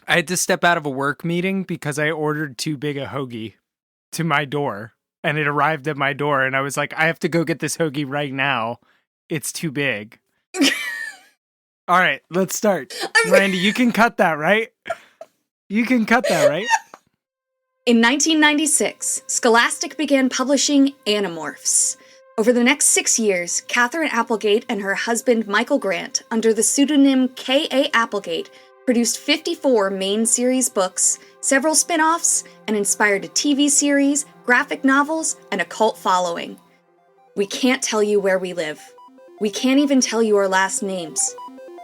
I had to step out of a work meeting because I ordered too big a hoagie to my door, and it arrived at my door, and I was like, I have to go get this hoagie right now. It's too big. All right, let's start. Randy, you can cut that, right? You can cut that, right? In 1996, Scholastic began publishing Animorphs. Over the next 6 years, Catherine Applegate and her husband Michael Grant, under the pseudonym K.A. Applegate, produced 54 main series books, several spin-offs, and inspired a TV series, graphic novels, and a cult following. We can't tell you where we live. We can't even tell you our last names.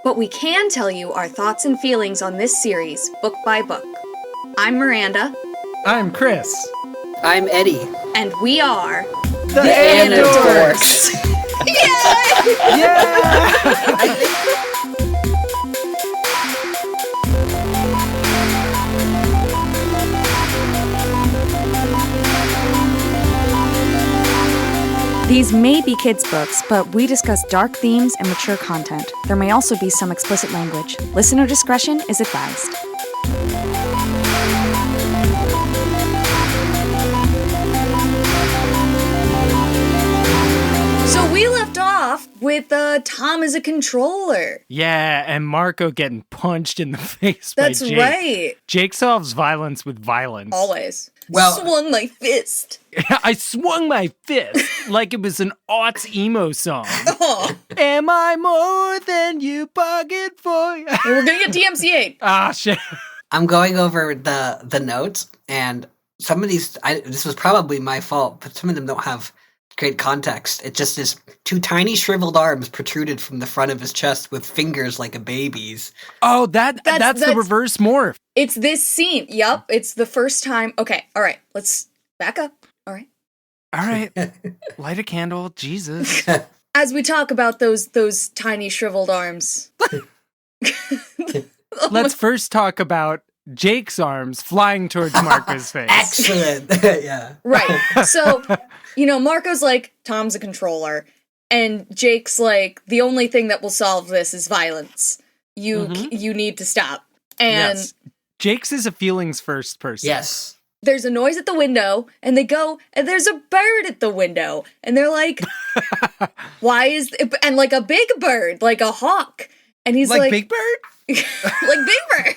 But we can tell you our thoughts and feelings on this series, book by book. I'm Miranda. I'm Chris. I'm Eddie. And we are... The Anidorks! Yay! Yeah! These may be kids' books, but we discuss dark themes and mature content. There may also be some explicit language. Listener discretion is advised. So we left off with Tom as a controller. Yeah, and Marco getting punched in the face by Jake. That's right. Jake solves violence with violence. Always. Well- Swung my fist. I swung my fist like it was an aughts emo song. Oh. Am I more than you bargained for? We're gonna get DMCA. Ah, shit. I'm going over the notes, and some of these, this was probably my fault, but some of them don't have great context. It just is two tiny shriveled arms protruded from the front of his chest with fingers like a baby's. Oh, that's the reverse morph. It's this scene. Yup. It's the first time. Okay. All right. Let's back up. All right. All right. Light a candle. Jesus. As we talk about those tiny shriveled arms. Let's first talk about Jake's arms flying towards Marco's face. Excellent. Yeah. Right. So, Marco's like, Tom's a controller. And Jake's like, the only thing that will solve this is violence. You need to stop. And yes. Jake's is a feelings first person. Yes. There's a noise at the window, and they go, and there's a bird at the window. And they're like, why is... And like a big bird, like a hawk. And he's like... Big Bird? Like Big Bird.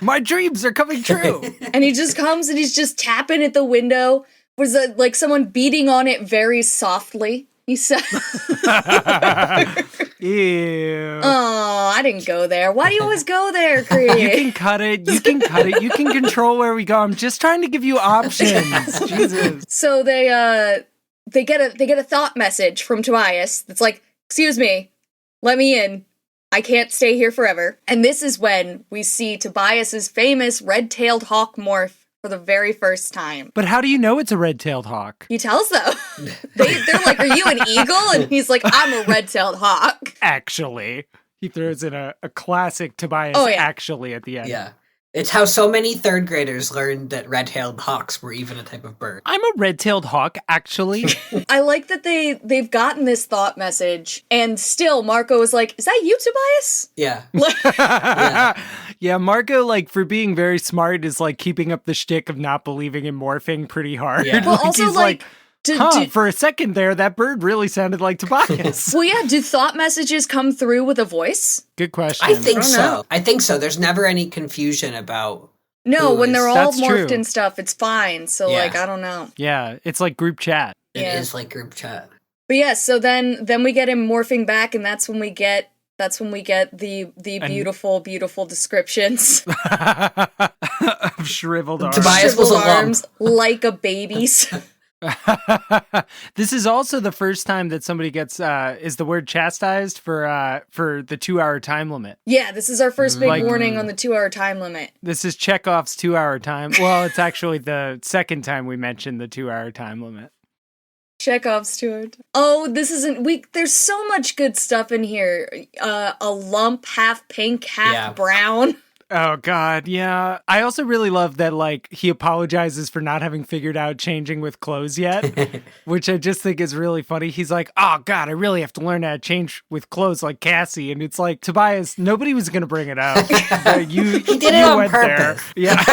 My dreams are coming true. And he just comes and he's just tapping at the window. Was it like someone beating on it very softly? He said. Ew. Oh, I didn't go there. Why do you always go there, Creed? You can cut it. You can cut it. You can control where we go. I'm just trying to give you options. Jesus. So they get a thought message from Tobias that's like, "Excuse me, let me in. I can't stay here forever." And this is when we see Tobias's famous red-tailed hawk morph for the very first time. But how do you know it's a red-tailed hawk? He tells them. They're like, "Are you an eagle?" And he's like, "I'm a red-tailed hawk." Actually. He throws in a classic Tobias actually at the end. Yeah. It's how so many third graders learned that red-tailed hawks were even a type of bird. I'm a red-tailed hawk, actually. I like that they've gotten this thought message, and still Marco is like, "Is that you, Tobias?" Yeah. Yeah, Marco, like, for being very smart, is, like, keeping up the shtick of not believing in morphing pretty hard. Yeah. Well, also, he's like for a second there, that bird really sounded like Tobias. Well, yeah, do thought messages come through with a voice? Good question. I think so. know. I think so. There's never any confusion about No, who when is. they're all That's morphed true. and stuff, it's fine. So, Yeah. like, I don't know. Yeah, it's like group chat. It Yeah. is like group chat. But yeah, so then we get him morphing back, and that's when we get the beautiful, beautiful descriptions. Of shriveled arms. Tobias was a Shriveled lump. arms like a baby's. This is also the first time that somebody gets is the word chastised for the 2-hour time limit. Yeah, this is our first big Like- warning on the 2-hour time limit. This is Chekhov's 2-hour time. Well, it's actually the second time we mentioned the 2-hour time limit. Chekhov's steward. Oh, this isn't there's so much good stuff in here. A lump, half pink, half Yeah. brown. Oh, God, yeah. I also really love that, like, he apologizes for not having figured out changing with clothes yet, which I just think is really funny. He's like, oh, God, I really have to learn how to change with clothes like Cassie. And it's like, Tobias, nobody was going to bring it up. He did it on purpose. Yeah.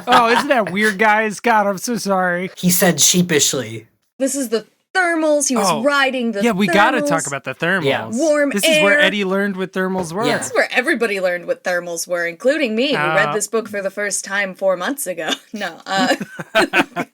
Oh, isn't that weird, guys? God, I'm so sorry. He said sheepishly. This is the thermals. He was riding the thermals. Yeah, we got to talk about the thermals. Yeah. Warm This air. is where Eddie learned what thermals were. Yeah. This is where everybody learned what thermals were, including me, who read this book for the first time 4 months ago. No.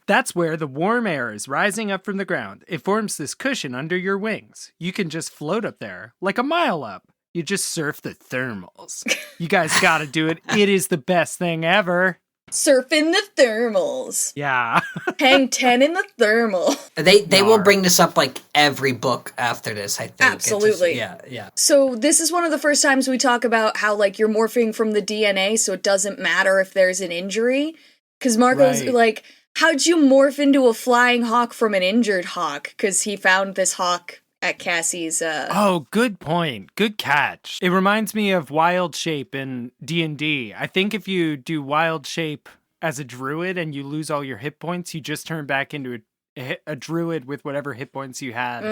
That's where the warm air is rising up from the ground. It forms this cushion under your wings. You can just float up there, like a mile up. You just surf the thermals. You guys got to do it. It is the best thing ever. Surfing the thermals. Yeah. Hang 10 in the thermal. They will bring this up like every book after this, I think. Absolutely. Yeah. So this is one of the first times we talk about how, like, you're morphing from the DNA, so it doesn't matter if there's an injury. Because Marco's like, how'd you morph into a flying hawk from an injured hawk? Because he found this hawk at Cassie's... Oh, good point. Good catch. It reminds me of Wild Shape in D&D. I think if you do Wild Shape as a druid and you lose all your hit points, you just turn back into a druid with whatever hit points you had.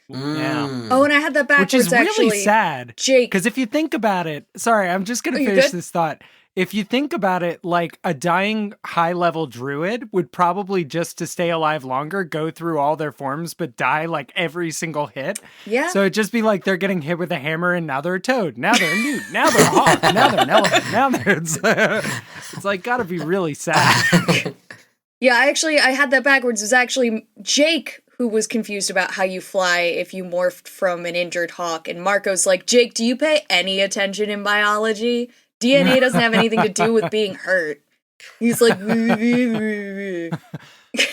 Yeah. Oh, and I had that backwards, Which is really actually. sad. Jake. Because if you think about it... Sorry, I'm just going to finish this thought. If you think about it, like, a dying high-level druid would probably, just to stay alive longer, go through all their forms, but die, like, every single hit. Yeah. So it'd just be like they're getting hit with a hammer, and now they're a toad. Now they're a newt. Now they're a hawk. Now they're an elephant. Now they're... It's like, gotta be really sad. Yeah, I had that backwards. It was actually Jake who was confused about how you fly if you morphed from an injured hawk. And Marco's like, Jake, do you pay any attention in biology? DNA doesn't have anything to do with being hurt. He's like...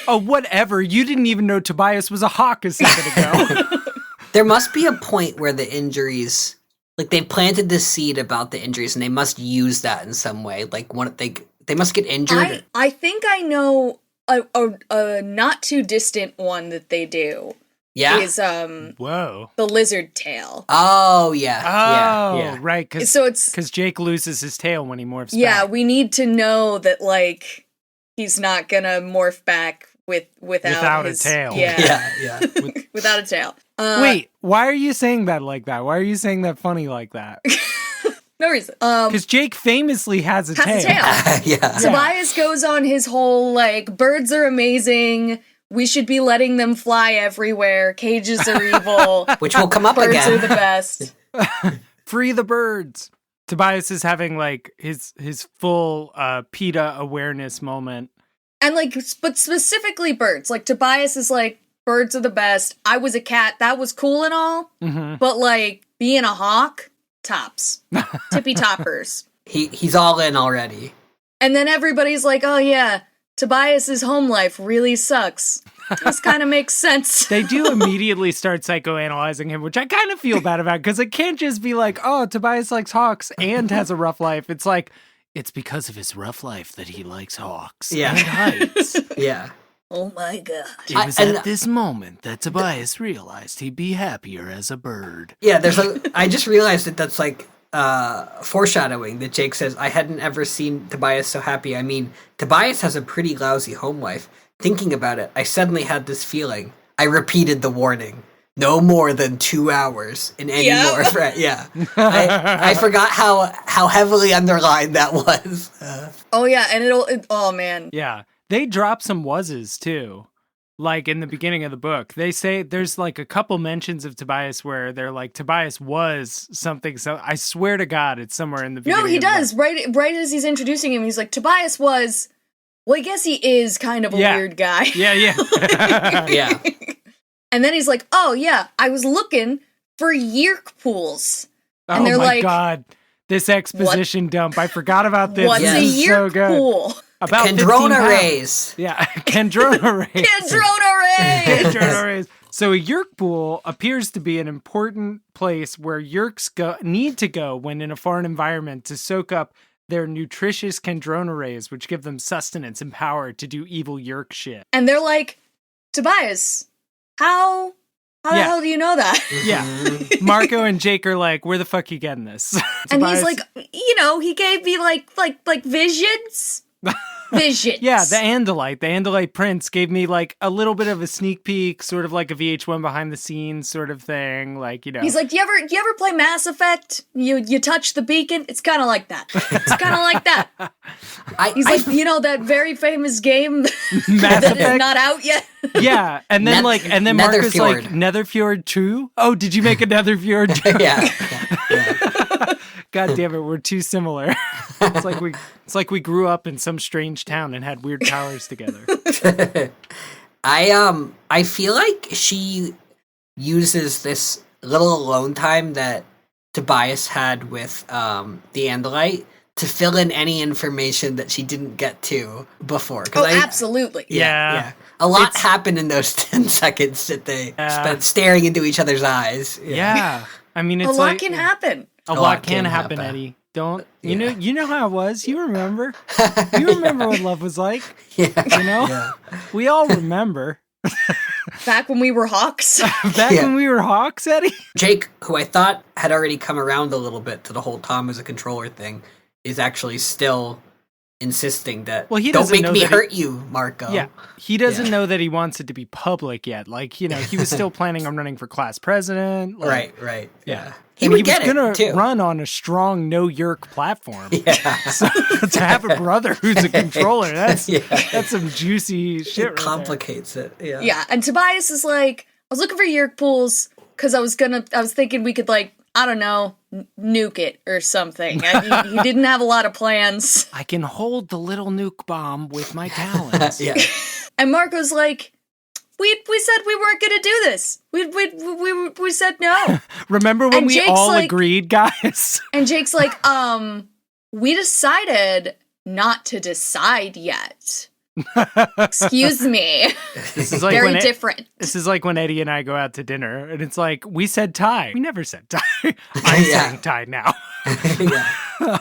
Oh, whatever. You didn't even know Tobias was a hawk a second ago. There must be a point where the injuries... Like, they planted this seed about the injuries, and they must use that in some way. Like, they must get injured. I think I know a not too distant one that they do. Yeah? Is Whoa. the lizard tail. Oh, yeah. Oh, yeah. right. So it's... Because Jake loses his tail when he morphs Yeah, back. we need to know that, like, he's not gonna morph back without a tail. Yeah. Without a tail. Wait, why are you saying that like that? Why are you saying that funny like that? No reason. Because Jake famously has a tail. Yeah. Tobias goes on his whole, like, birds are amazing. We should be letting them fly everywhere. Cages are evil. Which will come up Birds again. are the best. Free the birds. Tobias is having, like, his full PETA awareness moment. And, like, but specifically birds. Like, Tobias is like, birds are the best. I was a cat. That was cool and all. Mm-hmm. But, like, being a hawk, tops. Tippy toppers. He's all in already. And then everybody's like, oh, yeah, Tobias's home life really sucks. This kind of makes sense. They do immediately start psychoanalyzing him, which I kind of feel bad about, because it can't just be like, oh, Tobias likes hawks and has a rough life. It's like, it's because of his rough life that he likes hawks and heights. Yeah. Oh my god. It was at this moment that Tobias realized he'd be happier as a bird. Yeah, I just realized that's like foreshadowing that Jake says, I hadn't ever seen Tobias so happy. I mean, Tobias has a pretty lousy home life. Thinking about it, I suddenly had this feeling. I repeated the warning. No more than 2 hours in any more. Yeah. I forgot how heavily underlined that was. Oh yeah, and oh man. Yeah. They drop some wasses too. Like in the beginning of the book, they say there's like a couple mentions of Tobias where they're like, Tobias was something. So I swear to God, it's somewhere in the beginning. No, he does. Right as he's introducing him, he's like, Tobias was, well, I guess he is kind of a weird guy. Yeah. Yeah. And then he's like, oh yeah, I was looking for Yeerk pools. And they're my God. This exposition dump. I forgot about this. What's this a is Yeerk so good. pool? About Kandrona rays. Yeah, Kandrona rays. Kandrona rays! Kandrona rays. So a Yeerk pool appears to be an important place where Yeerks need to go when in a foreign environment to soak up their nutritious Kandrona rays, which give them sustenance and power to do evil Yeerk shit. And they're like, Tobias, how How the hell do you know that? Yeah. Marco and Jake are like, where the fuck you getting this? And he's like, he gave me like visions. Visions. Yeah, the Andalite Prince gave me like a little bit of a sneak peek, sort of like a VH1 behind the scenes sort of thing. Like, He's like, you ever play Mass Effect? You touch the beacon? It's kind of like that. It's kind of like that. He's like, that very famous game that is not out yet. Yeah, and then Marco's like, Netherfjord 2? Oh, did you make a Netherfjord 2? Yeah. God damn it, we're too similar. It's like we grew up in some strange town and had weird powers together. I feel like she uses this little alone time that Tobias had with the Andalite to fill in any information that she didn't get to before. Absolutely. Yeah. A lot happened in those 10 seconds that they spent staring into each other's eyes. Yeah. I mean, it's a lot can happen. A lot can happen, Eddie. You know how it was. You remember. You remember what love was like. Yeah. We all remember. Back when we were hawks. When we were hawks, Eddie. Jake, who I thought had already come around a little bit to the whole Tom as a controller thing, is actually still insisting that, he don't make me hurt you, Marco. Yeah, he doesn't know that he wants it to be public yet. Like, he was still planning on running for class president. Like, right. Yeah. He was going to run on a strong no Yeerk platform. Yeah. So to have a brother who's a controller, that's some juicy shit. It complicates it. Yeah. Yeah, and Tobias is like, I was looking for Yeerk pools because I was thinking we could, like, I don't know, nuke it or something. He didn't have a lot of plans. I can hold the little nuke bomb with my talons. Yeah. And Marco's like, we said we weren't going to do this. We said no. Remember when we all agreed, guys? And Jake's like, we decided not to decide yet. Excuse me. This is like very different. This is like when Eddie and I go out to dinner, and it's like, we said tie. We never said tie. I'm saying tie now.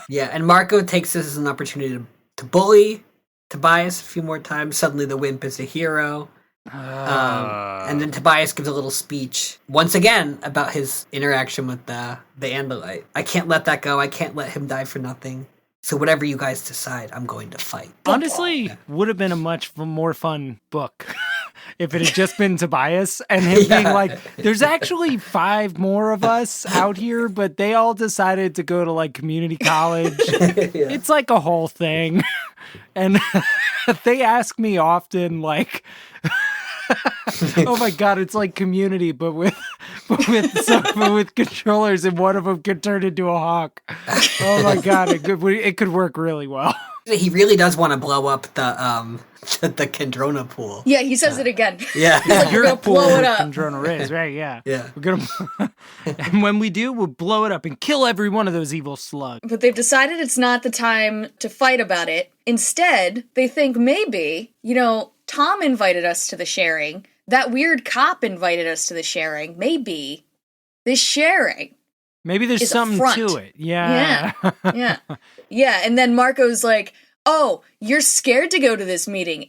Yeah, and Marco takes this as an opportunity to bully Tobias a few more times. Suddenly the wimp is a hero. And then Tobias gives a little speech once again about his interaction with the Andalite. I can't let that go. I can't let him die for nothing. So whatever you guys decide, I'm going to fight. Honestly, would have been a much more fun book if it had just been Tobias and him being like, there's actually 5 more of us out here, but they all decided to go to like community college. It's like a whole thing. And they ask me often, like, oh my God, it's like Community, but with controllers, and one of them could turn into a hawk. Oh my God, it could work really well. He really does want to blow up the kandrona pool. Yeah, he says it again. Yeah, he's like, we're gonna blow it up. Kandrona is right. Yeah, yeah. We're gonna, and when we do, we'll blow it up and kill every one of those evil slugs. But they've decided it's not the time to fight about it. Instead, they think maybe, Tom invited us to the sharing. That weird cop invited us to the sharing. Maybe this sharing. Maybe there's something to it. Yeah. Yeah. And then Marco's like, oh, you're scared to go to this meeting.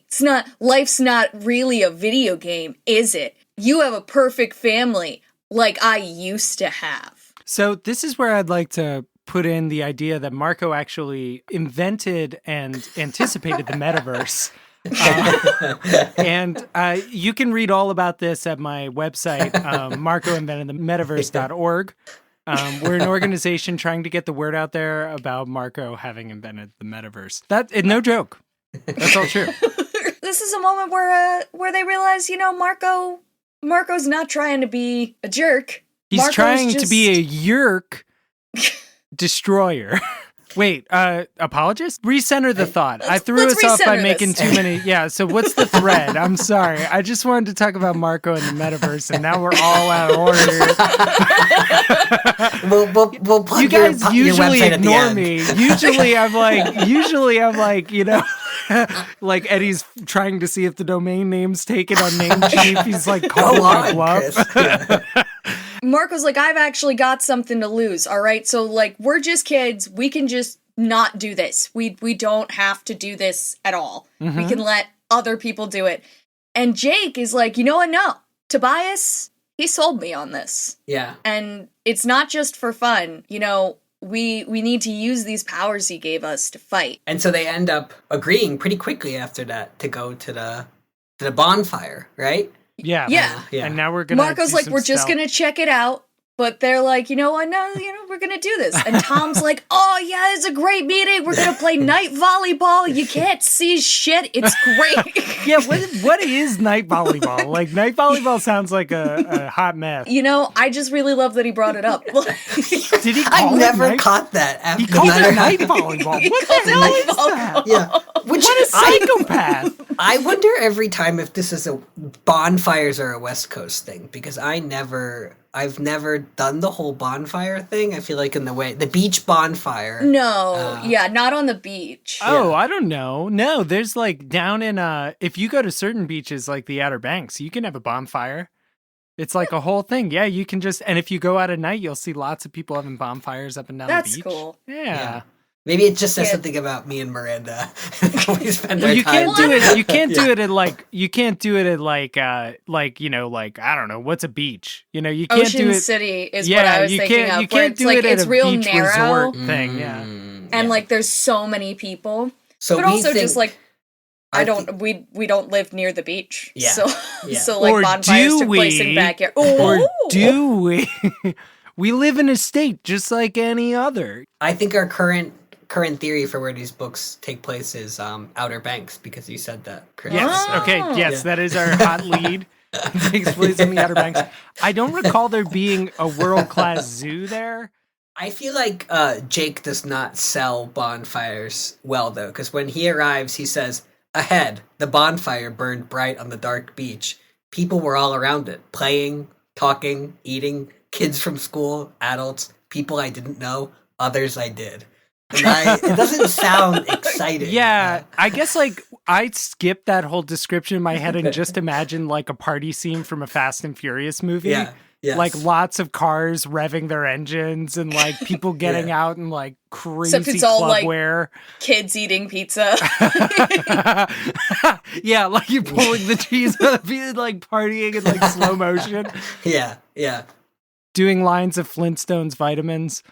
Life's not really a video game, is it? You have a perfect family like I used to have. So this is where I'd like to put in the idea that Marco actually invented and anticipated the metaverse. And you can read all about this at my website, marcoinventedthemetaverse.org. We're an organization trying to get the word out there about Marco having invented the metaverse. No joke. That's all true. This is a moment where they realize, Marco's not trying to be a jerk. He's trying to be a Yeerk destroyer. Wait, apologist? Recenter the thought. I threw us off by making too many. Yeah, so what's the thread? I'm sorry. I just wanted to talk about Marco and the metaverse, and now we're all out of order. We'll plug you guys your usually website ignore me. Usually I'm like, like Eddie's trying to see if the domain name's taken on Namecheap. He's like, calling my bluff. Marco's like, I've actually got something to lose, all right? So, like, we're just kids. We can just not do this. We don't have to do this at all. Mm-hmm. We can let other people do it. And Jake is like, you know what? No. Tobias, he sold me on this. Yeah. And it's not just for fun. You know, we need to use these powers he gave us to fight. And so they end up agreeing pretty quickly after that to go to the bonfire, right? Yeah. Yeah. And now we're gonna. Marco's like, we're just gonna check it out. But they're like, you know what? No, we're gonna do this. And Tom's like, oh yeah, it's a great meeting. We're gonna play night volleyball. You can't see shit. It's great. Yeah, what is night volleyball? Like, night volleyball sounds like a hot mess. You know, I just really love that he brought it up. Did he? I Call never it night? caught that. He called it night volleyball. He What called the it hell night is that? volleyball. Yeah. Which What a psychopath! I wonder every time if this is a bonfires are a West Coast thing, because I've never done the whole bonfire thing. I feel like in the beach bonfire. No, yeah, not on the beach. Oh, I don't know. No, there's like down in if you go to certain beaches like the Outer Banks, you can have a bonfire. It's like a whole thing. Yeah, you can just, and if you go out at night, you'll see lots of people having bonfires up and down the beach. That's cool. Yeah. Maybe it just says something about me and Miranda. We spend our You time can't do doing it. You can't do it at like you know, like, I don't know, what's a beach? You know, you can't Ocean do it. City is what I was thinking of. You where can't it's do like, it at it's a real beach narrow, resort thing. Yeah. and like there's so many people. So but we also think- just like we don't live near the beach. Yeah. So Yeah. so like Or bonfires do took place in we? backyard. Or Ooh. do we? We live in a state just like any other. I think our current theory for where these books take place is Outer Banks, because you said that, Chris. Yes. Oh. Okay. Yes, Yeah. that is our hot lead. It takes place in the Outer Banks. I don't recall there being a world-class zoo there. I feel like Jake does not sell bonfires well, though, because when he arrives, he says, "Ahead, the bonfire burned bright on the dark beach. People were all around it, playing, talking, eating, kids from school, adults, people I didn't know, others I did." And it doesn't sound exciting. Yeah, I guess like I skipped that whole description in my head and just imagined like a party scene from a Fast and Furious movie. Yeah. Yes. Like lots of cars revving their engines and like people getting out in like crazy Except it's all, club like, wear. Kids eating pizza. Yeah, like you're pulling the cheese up, you're like partying in like slow motion, Yeah. doing lines of Flintstones vitamins.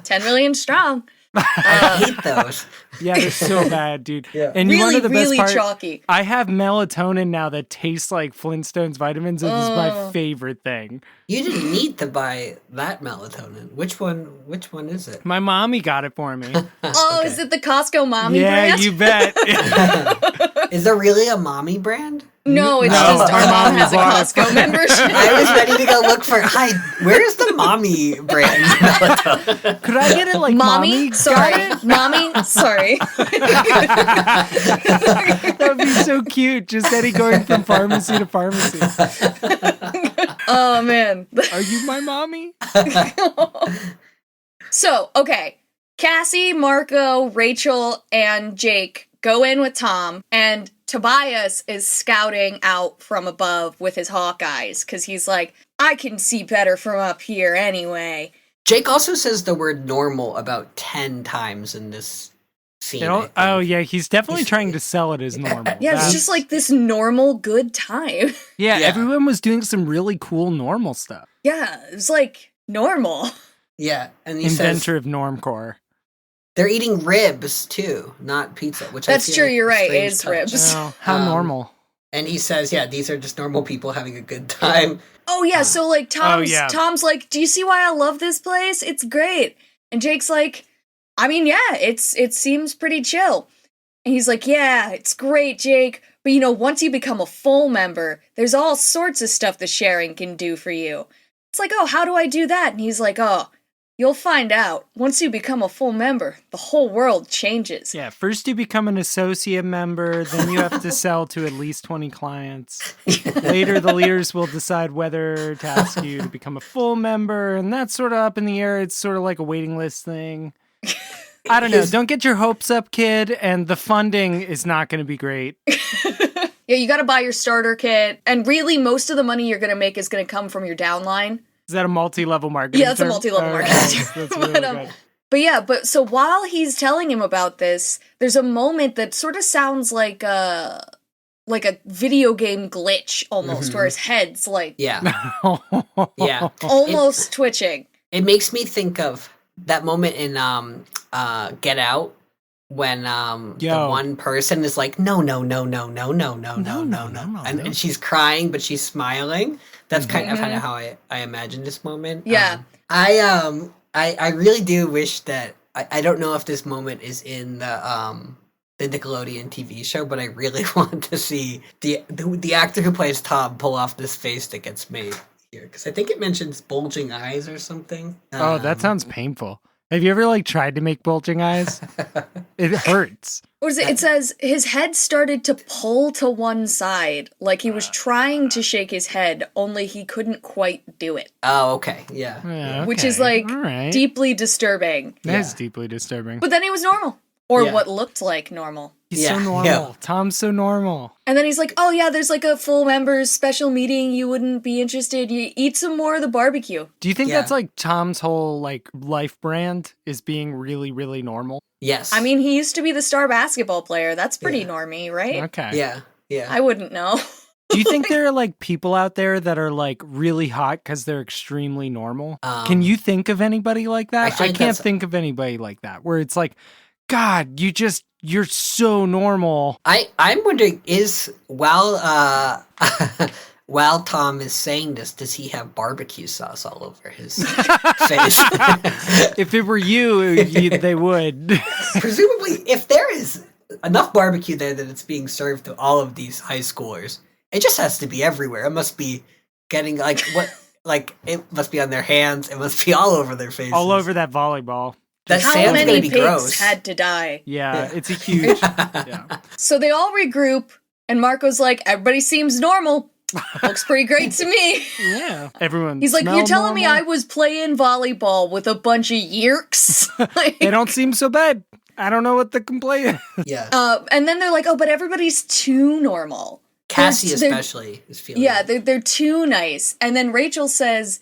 10 million strong. I hate those. Yeah, they're so bad, dude. Yeah. And you Really, know the best really part? chalky. I have melatonin now that tastes like Flintstones vitamins, and this is my favorite thing. You didn't need to buy that melatonin. Which one is it? My mommy got it for me. Oh, Okay. is it the Costco mommy Yeah, brand? you bet. Is there really a mommy brand? No, it's No, just our our mom mommy has a bought it. Costco membership. I was ready to go look for. Hi, where's the mommy brand melatonin? Could I get it like Mommy, got sorry. it? Mommy, sorry. That would be so cute. Just Eddie going from pharmacy to pharmacy. Oh, man. Are you my mommy? So, okay. Cassie, Marco, Rachel, and Jake go in with Tom, and Tobias is scouting out from above with his hawk eyes, because he's like, I can see better from up here anyway. Jake also says the word normal about 10 times in this scene. I think. Oh, yeah, he's definitely trying to sell it as normal. Yeah, it's That's- just like this normal good time. Yeah, Yeah. everyone was doing some really cool normal stuff. Yeah, it was like normal. Yeah, and he Inventor of normcore. they're eating ribs too, not pizza. Which That's I feel true, like you're right, strange it is touch. ribs. Oh, how normal. And he says, "Yeah, these are just normal people having a good time." Oh yeah, so like Tom's yeah. Tom's like, do you see why I love this place? It's great. And Jake's like, I mean, yeah, it seems pretty chill. And he's like, yeah, it's great, Jake. But you know, once you become a full member, there's all sorts of stuff the sharing can do for you. It's like, oh, how do I do that? And he's like, oh, you'll find out. Once you become a full member, the whole world changes. Yeah, first you become an associate member, then you have to sell to at least 20 clients. Later, the leaders will decide whether to ask you to become a full member, and that's sort of up in the air. It's sort of like a waiting list thing. I don't know. Don't get your hopes up, kid, and the funding is not going to be great. Yeah, you gotta buy your starter kit. And really, most of the money you're gonna make is gonna come from your downline. Is that a multi-level marketing Yeah, it's a term? multi-level Okay, marketing term. That's really But, good. But yeah, so while he's telling him about this, there's a moment that sort of sounds like like a video game glitch almost, where his head's like Yeah. Yeah. almost twitching. It makes me think of that moment in Get Out when the one person is like, no, and she's crying but she's smiling. That's kind of how I imagine this moment. Yeah. I really do wish that I don't know if this moment is in the Nickelodeon TV show, but I really want to see the actor who plays Tom pull off this face that gets made here, because I think it mentions bulging eyes or something. Oh, that sounds painful. Have you ever tried to make bulging eyes? It hurts. What is it? It says his head started to pull to one side, like he was trying to shake his head, only he couldn't quite do it. Oh, okay. Yeah. Okay. Which is deeply disturbing. That's deeply disturbing. But then he was normal. Or what looked like normal. He's so normal. Yeah. Tom's so normal. And then he's like, oh yeah, there's a full members special meeting. You wouldn't be interested. You eat some more of the barbecue. Do you think that's Tom's whole life brand is being really, really normal? Yes. I mean, he used to be the star basketball player. That's pretty normy, right? Okay. Yeah. Yeah. I wouldn't know. Do you think there are people out there that are really hot because they're extremely normal? Can you think of anybody like that? I can't think of anybody like that where it's God, you're so normal. I'm wondering, while Tom is saying this, does he have barbecue sauce all over his face? If it were you, they would. Presumably, if there is enough barbecue there that it's being served to all of these high schoolers, it just has to be everywhere. It must be getting it must be on their hands. It must be all over their faces. All over that volleyball. That How sand's many gonna be pigs gross. had to die? Yeah, it's a huge... yeah. So they all regroup, and Marco's like, everybody seems normal. Looks pretty great to me. Yeah. Everyone He's like, you're telling me normal? I was playing volleyball with a bunch of Yeerks? They don't seem so bad. I don't know what the complaint is. Yeah. And then they're like, oh, but everybody's too normal. Cassie especially is feeling they're too nice. And then Rachel says,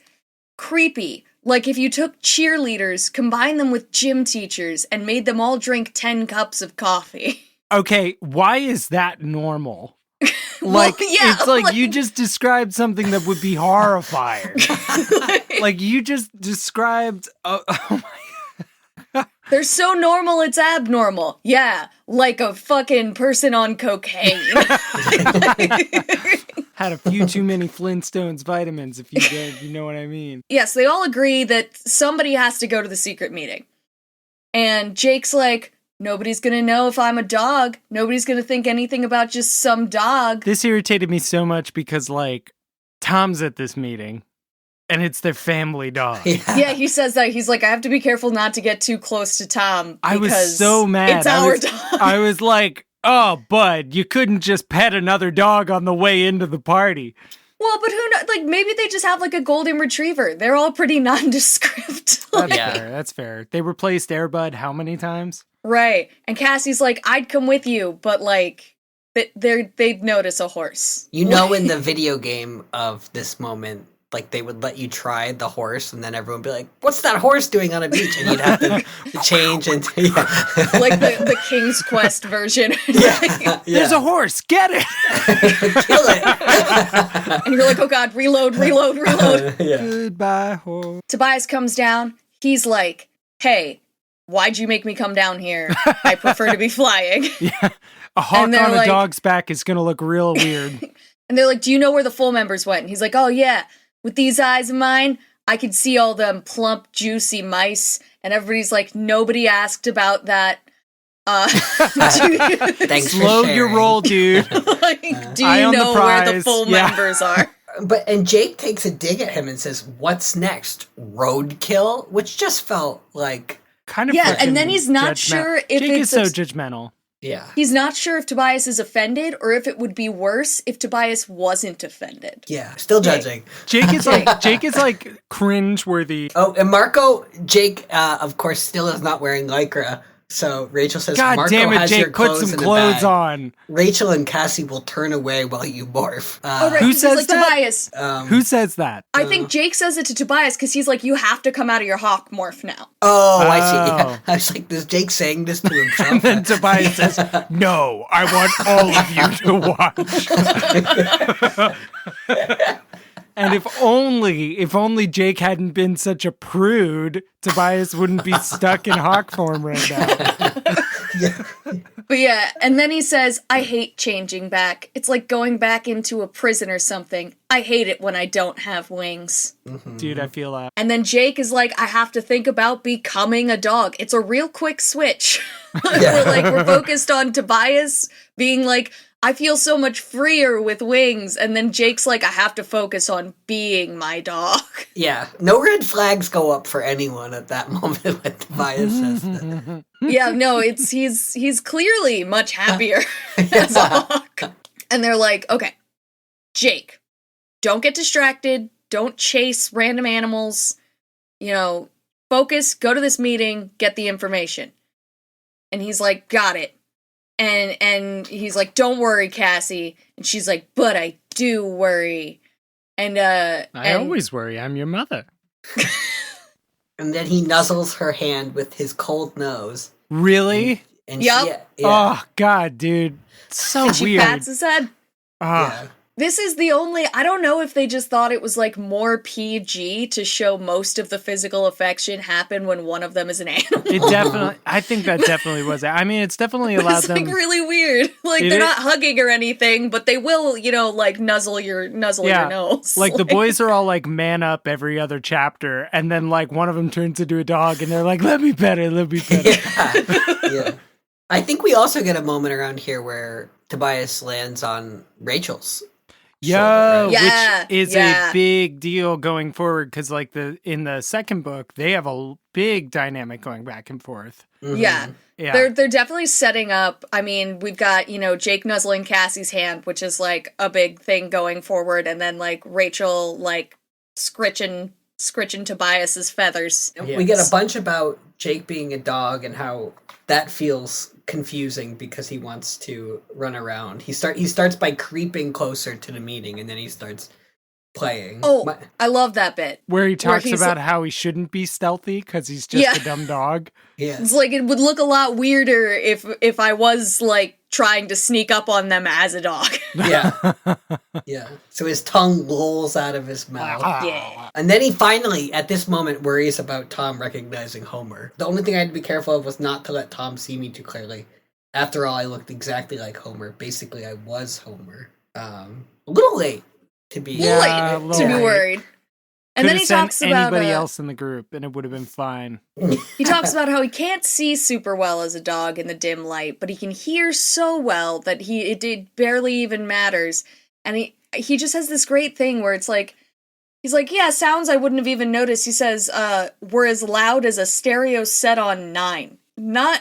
creepy. Like if you took cheerleaders, combined them with gym teachers, and made them all drink 10 cups of coffee. Okay, why is that normal? It's you just described something that would be horrifying. You just described... oh my... They're so normal, it's abnormal. Yeah, like a fucking person on cocaine. Had a few too many Flintstones vitamins, if you know what I mean. Yes, they all agree that somebody has to go to the secret meeting. And Jake's like, nobody's gonna know if I'm a dog. Nobody's gonna think anything about just some dog. This irritated me so much because, Tom's at this meeting. And it's their family dog. Yeah, he says that. He's like, I have to be careful not to get too close to Tom. I was so mad. It's our dog. I was like, oh, bud, you couldn't just pet another dog on the way into the party. Well, but who knows? Maybe they just have a golden retriever. They're all pretty nondescript. That's fair. They replaced Airbud how many times? Right. And Cassie's like, I'd come with you, but they'd notice a horse. in the video game of this moment, they would let you try the horse, and then everyone would be like, what's that horse doing on a beach? And you'd have to change into... Like the King's Quest version. There's a horse! Get it! Kill it! And you're like, oh god, reload. Goodbye, horse. Tobias comes down. He's like, hey, why'd you make me come down here? I prefer to be flying. Yeah. A hawk on a dog's back is going to look real weird. And they're like, do you know where the full members went? And he's like, oh yeah. With these eyes of mine, I could see all them plump, juicy mice. And everybody's like, nobody asked about that. Thanks Slow for sharing. your roll, dude. Do you know where the full members are? And Jake takes a dig at him and says, what's next? Roadkill? Which just felt like... kind of and then he's not sure if Jake is so judgmental. Yeah. He's not sure if Tobias is offended or if it would be worse if Tobias wasn't offended. Yeah, still judging. Jake is cringe-worthy. Oh, and Jake, of course, still is not wearing Lycra. So Rachel says, God Marco damn it, has your Jake, put clothes some in a clothes bag. on. Rachel and Cassie will turn away while you morph. Oh, right, Who 'cause he's says like, that? Tobias. Who says that? I think Jake says it to Tobias because he's like, you have to come out of your hawk morph now. Oh, I see. Oh. Yeah. I was like, is Jake saying this to himself? And then Tobias says, no, I want all of you to watch. And if only Jake hadn't been such a prude, Tobias wouldn't be stuck in hawk form right now. Yeah. But yeah, and then he says, I hate changing back. It's like going back into a prison or something. I hate it when I don't have wings. Dude, I feel that. And then Jake is like, I have to think about becoming a dog. It's a real quick switch. We're focused on Tobias being like, I feel so much freer with wings. And then Jake's like, I have to focus on being my dog. Yeah. No red flags go up for anyone at that moment when Tobias says that. Yeah, no, he's clearly much happier as a hawk. And they're like, okay, Jake, don't get distracted. Don't chase random animals. Focus, go to this meeting, get the information. And he's like, got it. And he's like, don't worry, Cassie. And she's like, but I do worry. And I always worry. I'm your mother. And then he nuzzles her hand with his cold nose. Really? And Yep. Oh, God, dude. So and she weird. pats his head. Ah. This is the only, I don't know if they just thought it was like more PG to show most of the physical affection happen when one of them is an animal. I think that definitely was it. I mean, it's definitely allowed It's them. like really weird. Like they're not hugging or anything, but they will, like nuzzle your nose. Like the boys are all like man up every other chapter, and then like one of them turns into a dog, and they're like, let me pet it, let me pet it. Yeah. I think we also get a moment around here where Tobias lands on Rachel's. Yo, Yeah, which is a big deal going forward because, like, in the second book, they have a big dynamic going back and forth. Mm-hmm. Yeah. Yeah. They're definitely setting up. I mean, we've got, Jake nuzzling Cassie's hand, which is like a big thing going forward, and then like Rachel like scritching Tobias's feathers. Yeah. We get a bunch about Jake being a dog and how that feels confusing because he wants to run around. He starts by creeping closer to the meeting, and then he starts playing. Oh, I love that bit. Where he talks about how he shouldn't be stealthy because he's just a dumb dog. Yeah. It's like it would look a lot weirder if I was like trying to sneak up on them as a dog. Yeah. Yeah. So his tongue lolls out of his mouth. Yeah. And then he finally, at this moment, worries about Tom recognizing Homer. The only thing I had to be careful of was not to let Tom see me too clearly. After all, I looked exactly like Homer. Basically, I was Homer. A little late to be worried. And then he talks about anybody else in the group, and it would have been fine. He talks about how he can't see super well as a dog in the dim light, but he can hear so well that it barely even matters. And he just has this great thing where it's like, he's like, yeah, sounds I wouldn't have even noticed. He says, we're as loud as a stereo set on 9.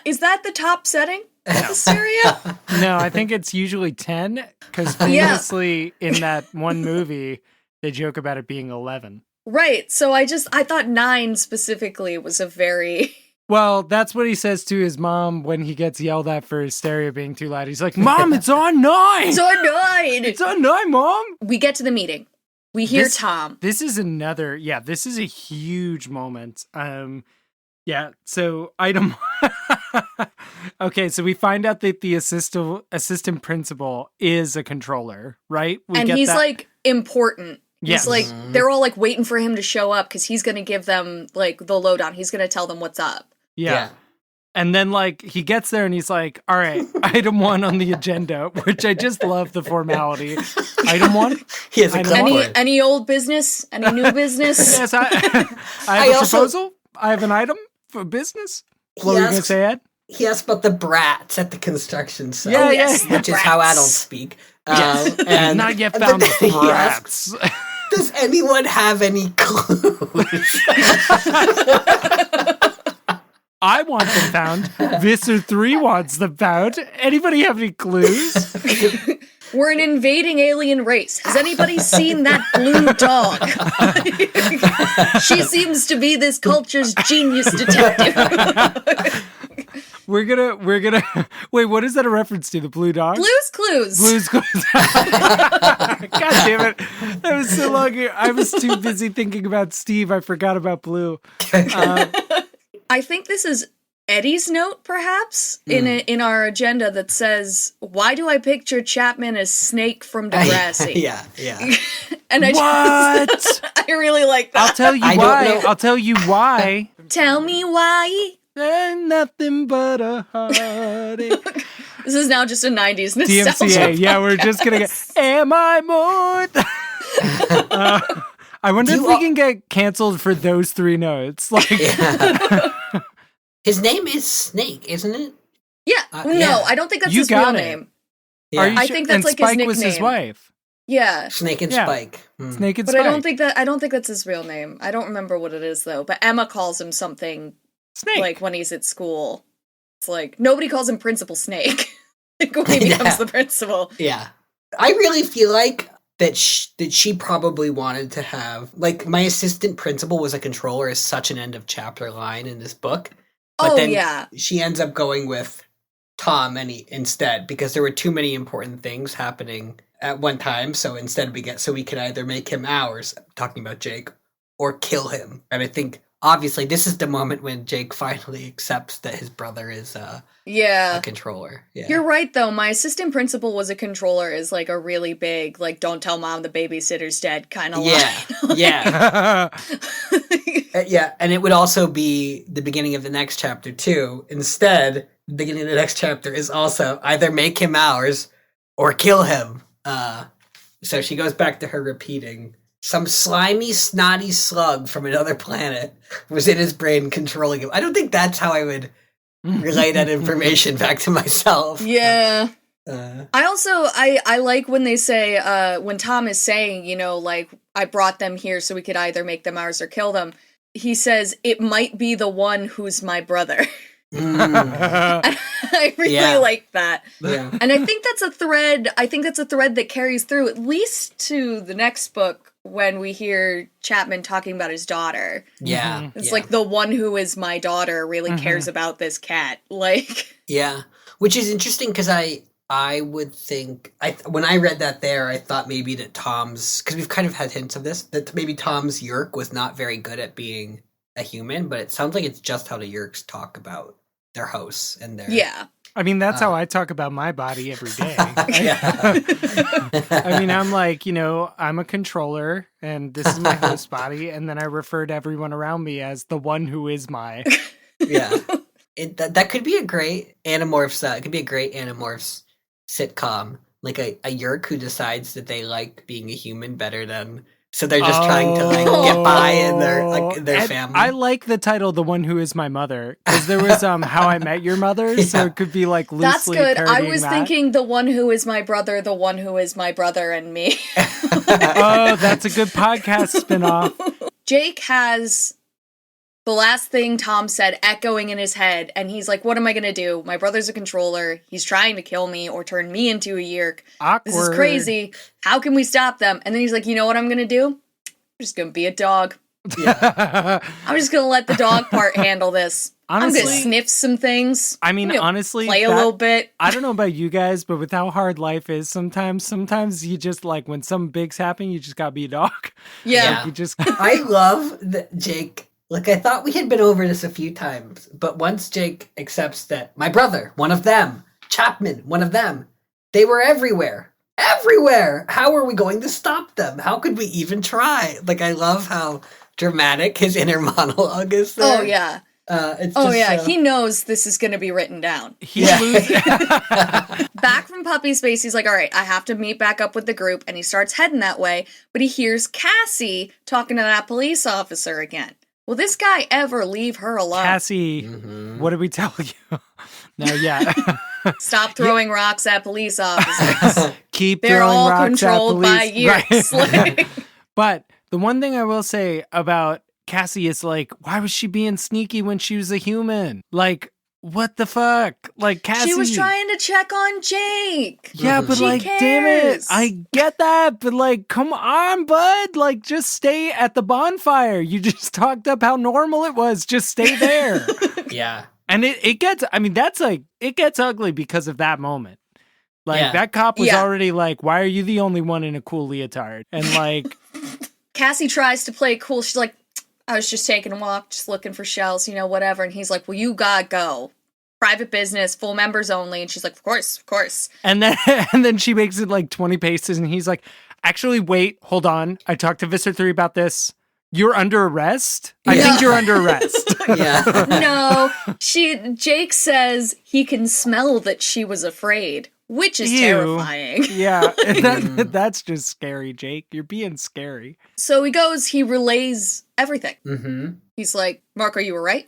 Is that the top setting of the stereo? No, I think it's usually 10, because famously in that one movie, they joke about it being 11. Right, so I thought 9 specifically was a very... Well, that's what he says to his mom when he gets yelled at for his stereo being too loud. He's like, Mom, it's on 9! It's on 9! It's on 9, Mom! We get to the meeting. We hear Tom. This is this is a huge moment. So item... Okay, so we find out that the assistant principal is a controller, right? He's like important. Yes. He's like, they're all like waiting for him to show up because he's going to give them like the lowdown. He's going to tell them what's up. Yeah. And then like he gets there and he's like, all right, item 1 on the agenda, which I just love the formality. Item 1? He has a any old business? Any new business? Yes, I have a proposal. I have an item for business. What were you going to say, Ed? He asked about the brats at the construction site. Yeah, which is how adults speak. And not yet found the brats. Does anyone have any clues? I want them found. Visser 3 wants them found. Anybody have any clues? We're an invading alien race. Has anybody seen that blue dog? She seems to be this culture's genius detective. We're gonna wait, what is that a reference to? The Blue Dog? Blue's Clues. Blue's Clues. God damn it. That was so long ago. I was too busy thinking about Steve. I forgot about Blue. I think this is Eddie's note, perhaps, in our agenda that says, "Why do I picture Chapman as Snake from Degrassi?" Yeah. And I I really like that. I'll tell you why. I'll tell you why. Tell me why. Ain't nothing but a heartache. This is now just a 90s nostalgia. DMCA. Yeah, we're just gonna get. Am I more? I wonder if we can get canceled for those 3 notes. Like, his name is Snake, isn't it? Yeah. No, I don't think that's his real name. Yeah. I think that's like his nickname. Was his wife. Yeah. Snake and Spike. Snake and But Spike. I don't think that's his real name. I don't remember what it is though. But Emma calls him something Snake. Like when he's at school. It's like nobody calls him Principal Snake. Like when he becomes the principal. Yeah. I really feel like that she probably wanted to have, like, my assistant principal was a controller is such an end of chapter line in this book. But then she ends up going with Tom instead because there were too many important things happening at one time. So instead we can either make him ours, talking about Jake, or kill him. And I think obviously this is the moment when Jake finally accepts that his brother is a controller. Yeah. You're right though. My assistant principal was a controller is like a really big, like, don't tell mom the babysitter's dead kind of line. Yeah. Yeah, and it would also be the beginning of the next chapter too. Instead, the beginning of the next chapter is also either make him ours or kill him. So she goes back to her repeating, some slimy, snotty slug from another planet was in his brain controlling him. I don't think that's how I would relay that information back to myself. Yeah. I also, I like when they say, when Tom is saying, you know, like, I brought them here so we could either make them ours or kill them. He says, it might be the one who's my brother. I really like that. Yeah. And I think that's a thread that carries through at least to the next book when we hear Chapman talking about his daughter. Yeah. It's like the one who is my daughter really cares about this cat. Like, yeah. Which is interesting because I would think, when I read that there, I thought maybe that because we've kind of had hints of this, that maybe Tom's Yeerk was not very good at being a human, but it sounds like it's just how the Yeerks talk about their hosts and their... Yeah. I mean, that's how I talk about my body every day. I mean, I'm like, you know, I'm a controller and this is my host body. And then I refer to everyone around me as the one who is my... Yeah. That could be a great Animorphs, it could be a great Animorphs sitcom, like a Yeerk who decides that they like being a human better than, so they're just trying to like get by in their family. I like the title "The One Who Is My Mother" because there was How I Met Your Mother, so it could be like loosely. That's good. I was that. thinking the one who is my brother, the one who is my brother, and me. Oh, that's a good podcast spinoff. Jake has the last thing Tom said echoing in his head, and he's like, what am I gonna do? My brother's a controller. He's trying to kill me or turn me into a Yeerk. Awkward. This is crazy. How can we stop them? And then he's like, you know what I'm gonna do? I'm just gonna be a dog. Yeah. I'm just gonna let the dog part handle this. Honestly, I'm gonna sniff some things. I mean, honestly, play a little bit. I don't know about you guys, but with how hard life is, sometimes you just like when some bigs happen, you just gotta be a dog. Yeah. Like, you just. I love that Jake. Like, I thought we had been over this a few times, but once Jake accepts that my brother, one of them, Chapman, one of them, they were everywhere. Everywhere! How are we going to stop them? How could we even try? Like, I love how dramatic his inner monologue is there. Oh, yeah. It's just, he knows this is going to be written down. Back from puppy space, he's like, all right, I have to meet back up with the group, and he starts heading that way, but he hears Cassie talking to that police officer again. Will this guy ever leave her alone? Cassie, what did we tell you? No, yeah. Stop throwing rocks at police officers. Keep They're throwing all rocks controlled at by police. Yeerks. Right. But the one thing I will say about Cassie is like, why was she being sneaky when she was a human? Like, what the fuck? Like, Cassie. She was trying to check on Jake. Yeah, but she like, cares. damn it. I get that, but like, come on, bud. Like, just stay at the bonfire. You just talked up how normal it was. Just stay there. Yeah. And it gets, I mean, that's like, it gets ugly because of that moment. Like, that cop was already like, why are you the only one in a cool leotard? And like... Cassie tries to play cool. She's like, I was just taking a walk, just looking for shells, whatever. And he's like, well, you gotta go. Private business, full members only. And she's like, of course. And then she makes it like 20 paces and he's like, actually, wait, hold on. I talked to Visser 3 about this. You're under arrest? I think you're under arrest. No, Jake says he can smell that she was afraid, which is terrifying. Yeah, and that's just scary, Jake. You're being scary. So he relays everything. Mm-hmm. He's like, Marco, you were right.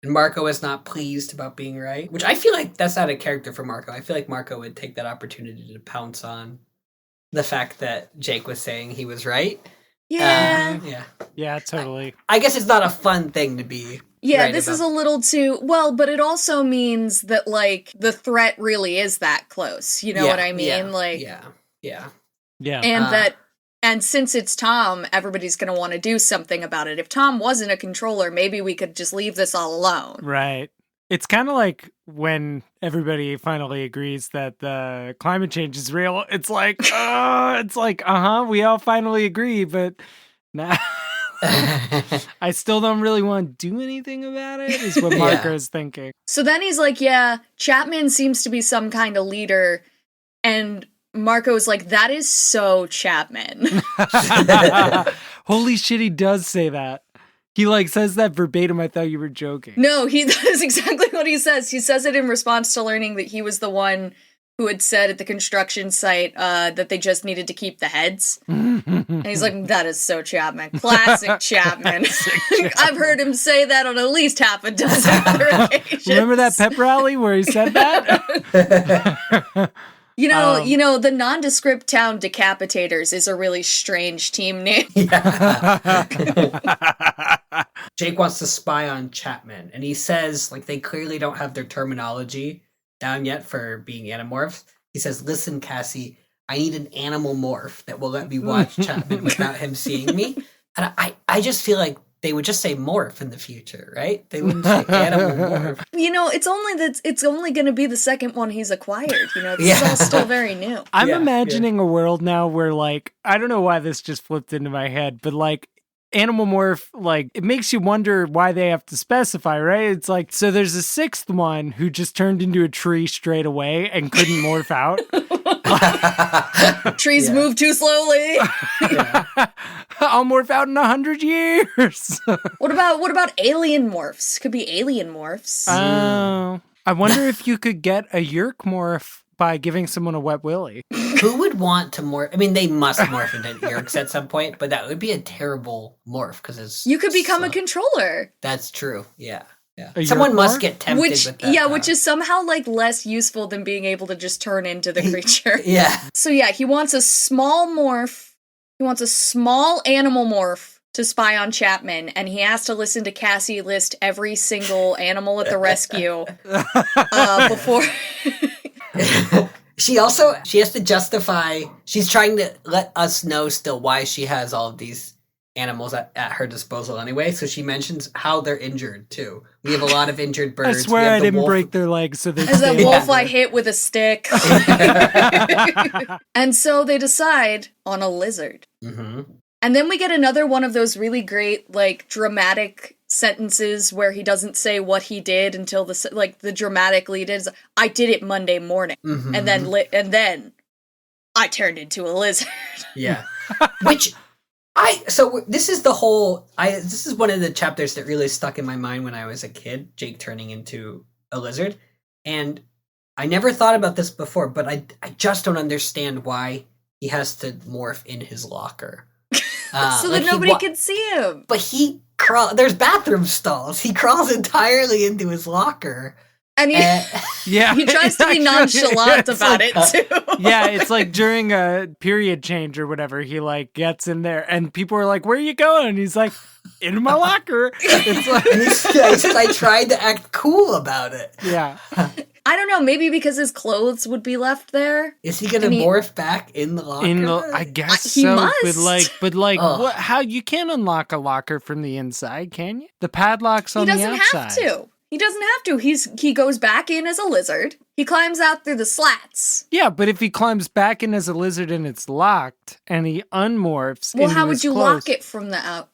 And Marco is not pleased about being right, which I feel like that's not a character for Marco. I feel like Marco would take that opportunity to pounce on the fact that Jake was saying he was right. Yeah. Yeah, totally. I guess it's not a fun thing to be. Yeah, this is a little too... Well, but it also means that, like, the threat really is that close. You know what I mean? Yeah. And since it's Tom, everybody's going to want to do something about it. If Tom wasn't a controller, maybe we could just leave this all alone. Right. It's kind of like when everybody finally agrees that the climate change is real. It's like, we all finally agree, but nah. I still don't really want to do anything about it, is what Marco's thinking. So then he's like, Chapman seems to be some kind of leader, and Marco's like, that is so Chapman. Holy shit, he does say that. He, like, says that verbatim. I thought you were joking. No, that is exactly what he says. He says it in response to learning that he was the one who had said at the construction site that they just needed to keep the heads. And he's like, that is so Chapman. Classic Chapman. I've heard him say that on at least half a dozen other occasions. Remember that pep rally where he said that? The nondescript town Decapitators is a really strange team name. Jake wants to spy on Chapman, and he says, like, they clearly don't have their terminology down yet for being animorphs. He says, listen, Cassie, I need an animal morph that will let me watch Chapman without him seeing me. And I just feel like they would just say morph in the future, right? They wouldn't say animal morph. It's only going to be the second one he's acquired. This is all still very new. I'm imagining a world now where, like, I don't know why this just flipped into my head, but, like, animal morph, like, it makes you wonder why they have to specify, right? It's like, so there's a sixth one who just turned into a tree straight away and couldn't morph out. Trees move too slowly. I'll morph out in 100 years. What about alien morphs? Could be alien morphs. Oh, I wonder if you could get a Yeerk morph by giving someone a wet willy. Who would want to morph? I mean, they must morph into Yeerks at some point, but that would be a terrible morph because you could become a controller. That's true. Yeah. Someone must get tempted with that. Which is somehow like less useful than being able to just turn into the creature. So he wants a small morph. He wants a small animal morph to spy on Chapman, and he has to listen to Cassie list every single animal at the rescue before. She has to justify. She's trying to let us know still why she has all of these animals at her disposal anyway. So she mentions how they're injured too. We have a lot of injured birds. I swear I didn't break their legs, so they. As a wolf, I hit with a stick. And so they decide on a lizard. Mm-hmm. And then we get another one of those really great, like, dramatic sentences where he doesn't say what he did until the dramatic lead is, I did it Monday morning. Mm-hmm. And then I turned into a lizard. Yeah. This is this is one of the chapters that really stuck in my mind when I was a kid, Jake turning into a lizard. And I never thought about this before, but I just don't understand why he has to morph in his locker. So that nobody can see him. But there's bathroom stalls. He crawls entirely into his locker. And he tries to be nonchalant about it too. Yeah, it's like during a period change or whatever, he like gets in there and people are like, where are you going? And he's like, in my locker. It's like, he says, I tried to act cool about it. Yeah. I don't know, maybe because his clothes would be left there. Is he gonna morph back in the locker? I guess he so. Must. But how you can't unlock a locker from the inside, can you? The padlock's on the outside. He doesn't have to. He doesn't have to. He goes back in as a lizard. He climbs out through the slats. Yeah, but if he climbs back in as a lizard and it's locked, and he unmorphs, Well, into how would his you clothes, lock it from the out?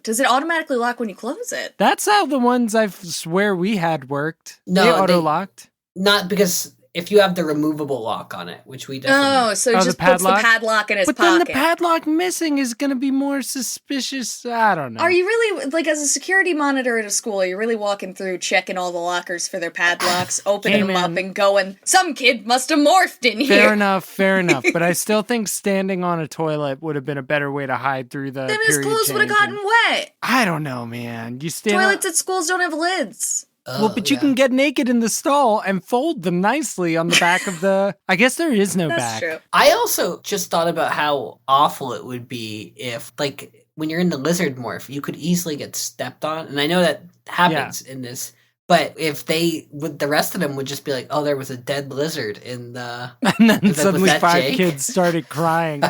Does it automatically lock when you close it? That's how the ones I swear we had worked. No, they auto-locked. Not because if you have the removable lock on it, which we definitely... Oh, so he just puts the padlock in his but pocket. Then the padlock missing is going to be more suspicious. I don't know. Are you really, like, as a security monitor at a school, are you really walking through, checking all the lockers for their padlocks, opening them up and going, some kid must have morphed in here? Fair enough. But I still think standing on a toilet would have been a better way to hide through the Then his clothes would have gotten wet. I don't know, man. You stand Toilets at schools don't have lids. Well, but you can get naked in the stall and fold them nicely on the back of the... I guess there is no That's back. True. I also just thought about how awful it would be if, like, when you're in the lizard morph, you could easily get stepped on. And I know that happens in this. But if the rest of them would just be like, oh, there was a dead lizard in the... And then suddenly 5 kids started crying.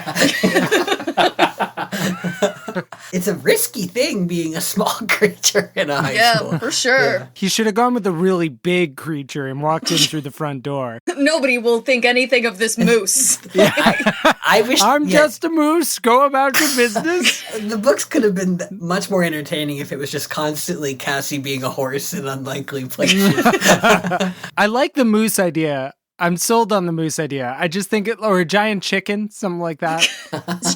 It's a risky thing being a small creature in a high school. Yeah, for sure. Yeah. He should have gone with a really big creature and walked in through the front door. Nobody will think anything of this moose. I wish... I'm just a moose. Go about your business. The books could have been much more entertaining if it was just constantly Cassie being a horse in unlikely places. I like the moose idea. I'm sold on the moose idea. I just think or a giant chicken, something like that.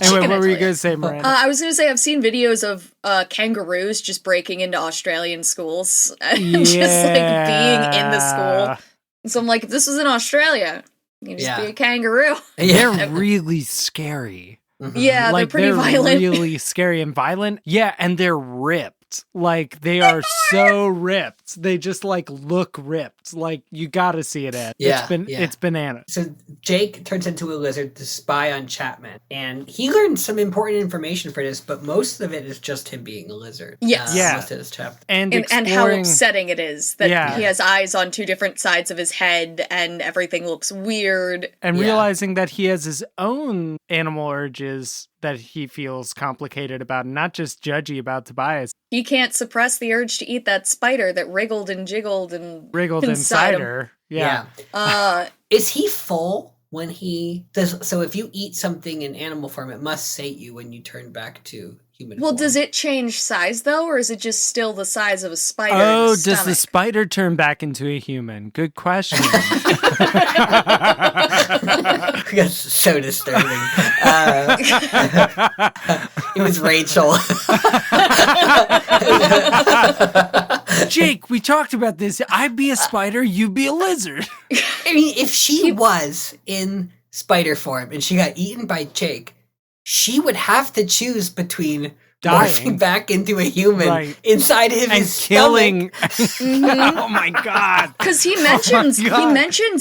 Anyway, what were you going to say, Miranda? I was going to say I've seen videos of kangaroos just breaking into Australian schools and just like being in the school. So I'm like, if this was in Australia, you just be a kangaroo. They're really scary. Mm-hmm. Yeah, like, they're pretty violent. Really scary and violent. Yeah, and they're ripped. Like, they are so ripped. They just, like, look ripped. Like, you gotta see it, Ed. Yeah, It's bananas. So Jake turns into a lizard to spy on Chapman. And he learned some important information for this, but most of it is just him being a lizard. Yes. Most of his chapter. And how upsetting it is that he has eyes on 2 different sides of his head and everything looks weird. And realizing that he has his own animal urges that he feels complicated about, and not just judgy about Tobias. He can't suppress the urge to eat that spider that wriggled and jiggled and inside her. Yeah. Is he full when he does? So if you eat something in animal form, it must sate you when you turn back to human form. Does it change size though, or is it just still the size of a spider? Oh, does the spider turn back into a human? Good question. That's so disturbing. It was Rachel. Jake, we talked about this. I'd be a spider, you'd be a lizard. I mean, if she was in spider form and she got eaten by Jake, she would have to choose between morphing back into a human inside of his killing. Oh my god! Because he mentions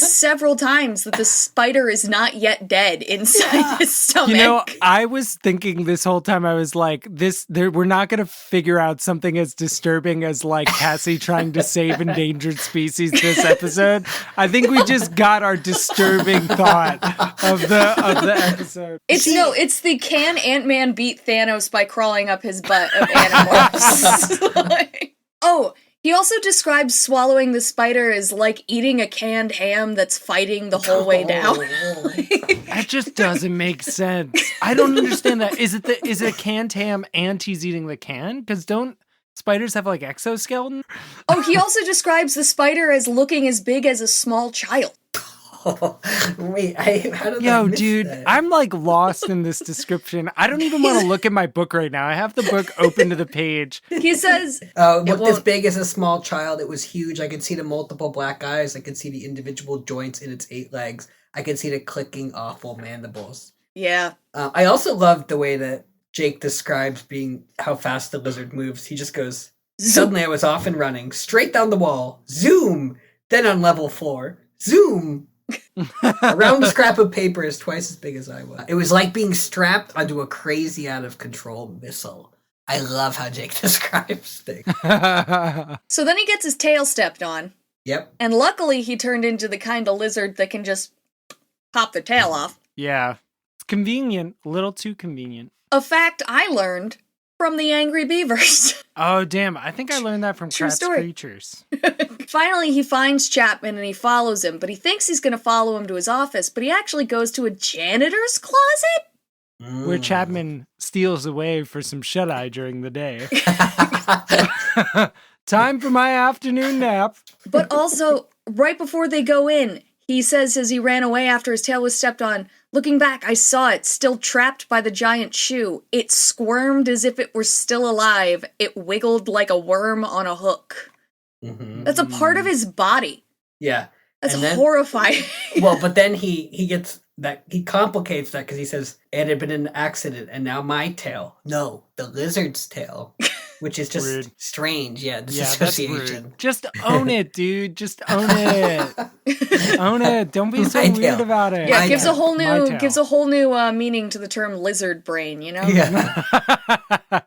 several times that the spider is not yet dead inside his stomach. You know, I was thinking this whole time. I was like, we're not going to figure out something as disturbing as like Cassie trying to save endangered species this episode. I think we just got our disturbing thought of the episode. It's the can Ant-Man beat Thanos by crawling up his butt of Animorphs. He also describes swallowing the spider as like eating a canned ham that's fighting the whole way down. That just doesn't make sense. I don't understand that. Is it a canned ham and he's eating the can? Because don't spiders have like exoskeleton? He also describes the spider as looking as big as a small child. Wait, how did I miss dude, that? I'm like lost in this description. I don't even want to look at my book right now. I have the book open to the page. He says, it looked as big as a small child. It was huge. I could see the multiple black eyes. I could see the individual joints in its 8 legs. I could see the clicking, awful mandibles. Yeah. I also loved the way that Jake describes how fast the lizard moves. He just goes, suddenly I was off and running, straight down the wall, zoom, then on level 4, zoom. Around the scrap of paper is twice as big as I was. It was like being strapped onto a crazy out of control missile. I love how Jake describes things. So then he gets his tail stepped on. Yep. And luckily he turned into the kind of lizard that can just pop the tail off. Yeah. It's convenient. A little too convenient. A fact I learned from the Angry Beavers. Oh, damn. I think I learned that from True Craft's story. Creatures. Finally, he finds Chapman and he follows him, but he thinks he's going to follow him to his office, but he actually goes to a janitor's closet? Where Chapman steals away for some shut-eye during the day. Time for my afternoon nap. But also, right before they go in, he says as he ran away after his tail was stepped on, "Looking back, I saw it, still trapped by the giant shoe. It squirmed as if it were still alive. It wiggled like a worm on a hook." Mm-hmm. That's a part of his body. Yeah. That's horrifying. Well, but then he gets that, he complicates that because he says, "It had been an accident, and now my tail." No, the lizard's tail. Which is just Rude. Strange, yeah, disassociation. Just own it, dude. Just own it. Own it. Don't be so weird about it. Yeah, it gives a whole new meaning to the term lizard brain, you know? Yeah.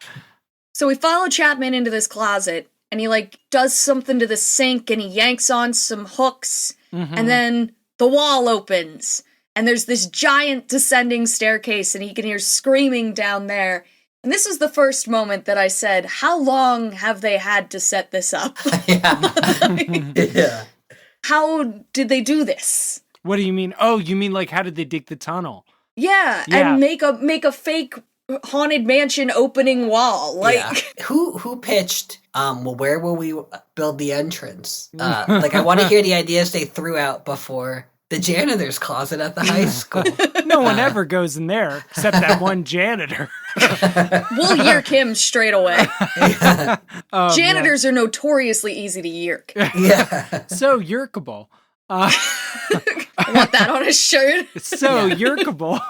So we follow Chapman into this closet, and he, does something to the sink, and he yanks on some hooks, and then the wall opens, and there's this giant descending staircase, and he can hear screaming down there. And this was the first moment that I said, how long have they had to set this up? Yeah. How did they do this? What do you mean? Oh, you mean how did they dig the tunnel? Yeah. And make a fake haunted mansion opening wall. Who pitched, where will we build the entrance? I want to hear the ideas they threw out before the janitor's closet at the high school. No one ever goes in there except that one janitor. We'll yeerk him straight away. Yeah. Janitors are notoriously easy to yeerk. Yeah. So yeerkable. I want that on a shirt. So yeerkable.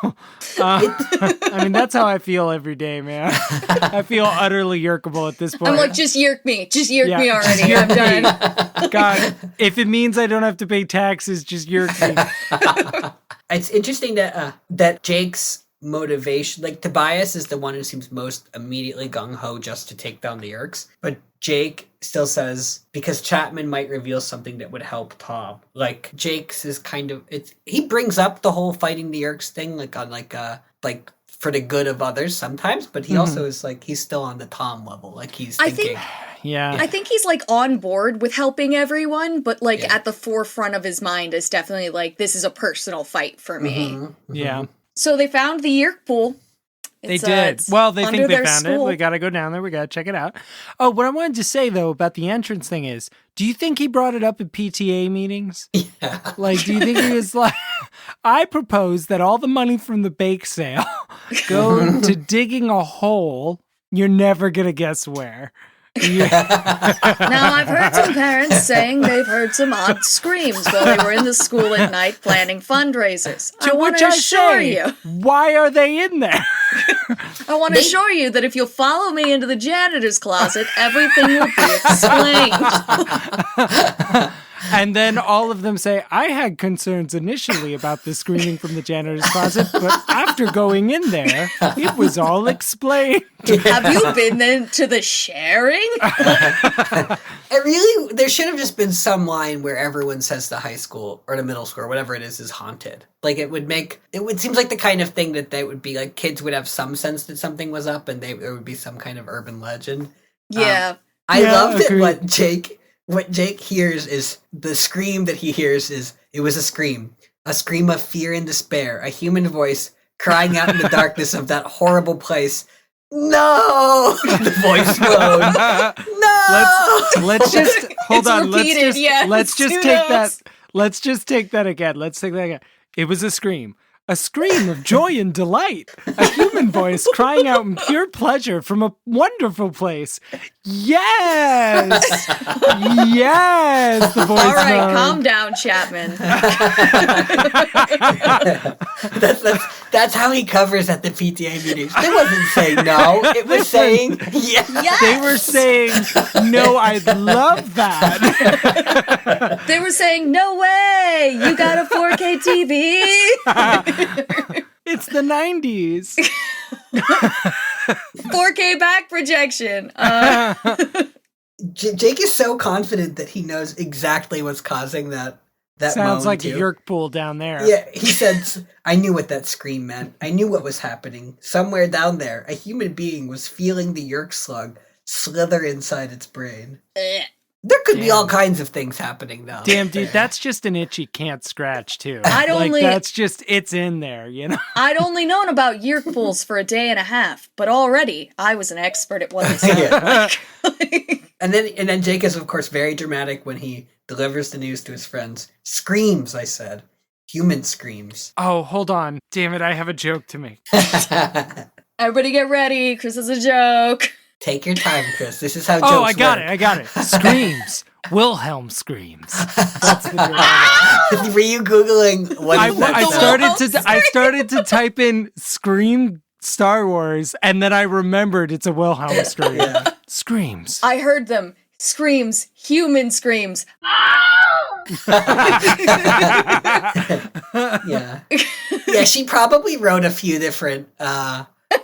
I mean, that's how I feel every day, man. I feel utterly yeerkable at this point. I'm like, just yeerk me. Just yeerk me already. I'm done. God, if it means I don't have to pay taxes, just yeerk me. It's interesting that Jake's motivation, Tobias is the one who seems most immediately gung-ho just to take down the Yeerks, but Jake still says, because Chapman might reveal something that would help Tom. Jake's is he brings up the whole fighting the Yeerks thing, for the good of others sometimes, but he also is he's still on the Tom level. He's thinking. I think he's on board with helping everyone, but at the forefront of his mind is definitely this is a personal fight for me. Mm-hmm. Yeah. So they found the Yeerk pool. They did. Well, they think they found it. We got to go down there. We got to check it out. Oh, what I wanted to say, though, about the entrance thing is, do you think he brought it up at PTA meetings? Yeah. Do you think he was I propose that all the money from the bake sale go to digging a hole you're never going to guess where. Now, I've heard some parents saying they've heard some odd screams while they were in the school at night planning fundraisers. To which I assure you, why are they in there? I want to assure you that if you'll follow me into the janitor's closet, everything will be explained. And then all of them say, I had concerns initially about the screaming from the janitor's closet, but after going in there, it was all explained. Have you been then to the sharing? There should have just been some line where everyone says the high school or the middle school or whatever it is haunted. It would seem like the kind of thing that they would be kids would have some sense that something was up and there would be some kind of urban legend. Yeah. I love that what Jake hears is the scream that he hears it was a scream of fear and despair, a human voice crying out in the darkness of that horrible place. No, the voice moaned. No, let's just hold on. Repeated, let's just take that. Let's just take that again. Let's take that again. It was a scream of joy and delight, a human voice crying out in pure pleasure from a wonderful place. Yes, yes. The voice. All right, moaned. calm down, Chapman. That's how he covers at the PTA meetings. It wasn't saying no. It was saying yes. They were saying no. I love that. They were saying no way. You got a 4K TV. It's the 90s. 4K back projection. Jake is so confident that he knows exactly what's causing that that Sounds moan like too. a Yeerk pool down there. Yeah, he said, I knew what that scream meant. I knew what was happening. Somewhere down there, a human being was feeling the Yeerk slug slither inside its brain. There could be all kinds of things happening now. Damn, dude, that's just an itch you can't scratch, too. That's just, it's in there, you know? I'd only known about Yeerk pools for a day and a half, but already I was an expert at what they sounded like. And then Jake is, of course, very dramatic when he delivers the news to his friends. Screams, I said. Human screams. Oh, hold on. Damn it, I have a joke to make. Everybody get ready. Chris has a joke. Take your time, Chris. This is how jokes I got it. Screams. Wilhelm screams. That's the joke. Were you Googling what I started to type in "scream Star Wars," and then I remembered it's a Wilhelm scream. Yeah. Screams. I heard them. Screams. Human screams. Yeah. Yeah, she probably wrote a few different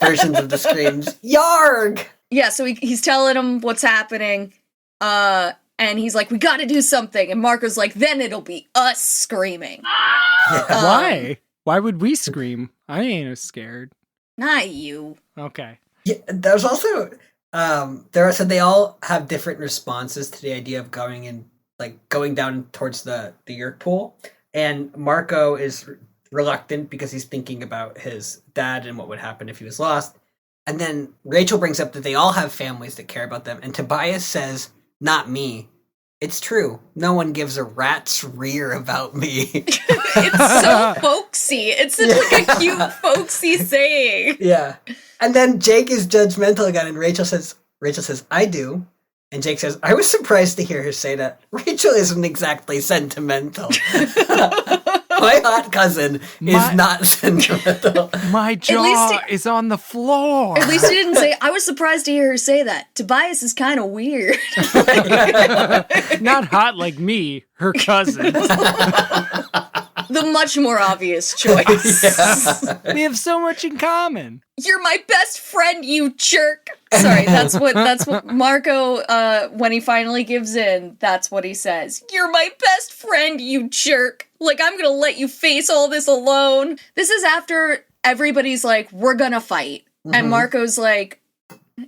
versions of the screams. Yarg! Yeah, so he's telling him what's happening. And he's like, we gotta do something. And Marco's like, then it'll be us screaming. Why? Why would we scream? I ain't scared. Not you. Okay. Yeah, there's also so they all have different responses to the idea of going down towards the Yeerk pool. And Marco is reluctant because he's thinking about his dad and what would happen if he was lost. And then Rachel brings up that they all have families that care about them. And Tobias says, not me. It's true. No one gives a rat's rear about me. It's so folksy. It's such like a cute folksy saying. Yeah. And then Jake is judgmental again, and Rachel says, I do. And Jake says, I was surprised to hear her say that. Rachel isn't exactly sentimental. My hot cousin is not sentimental. My jaw is on the floor. At least he didn't say, I was surprised to hear her say that. Tobias is kind of weird. Not hot like me, her cousin. The much more obvious choice. Yeah. We have so much in common. You're my best friend, you jerk. Sorry, that's what Marco, when he finally gives in, that's what he says. You're my best friend, you jerk. Like, I'm gonna let you face all this alone. This is after everybody's like, we're gonna fight. Mm-hmm. And Marco's like,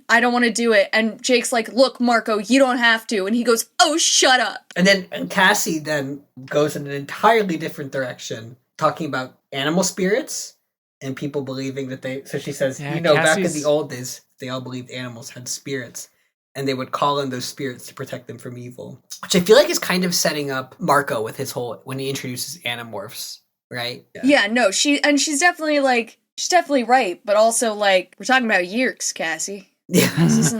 I don't want to do it. And Jake's like, look, Marco, you don't have to. And he goes, oh, shut up. And then Cassie then goes in an entirely different direction, talking about animal spirits and people believing that so she says, back in the old days, they all believed animals had spirits and they would call in those spirits to protect them from evil. Which I feel like is kind of setting up Marco with his when he introduces Animorphs, right? Yeah, no, she's definitely right, but also like, we're talking about Yeerks, Cassie. Yeah. This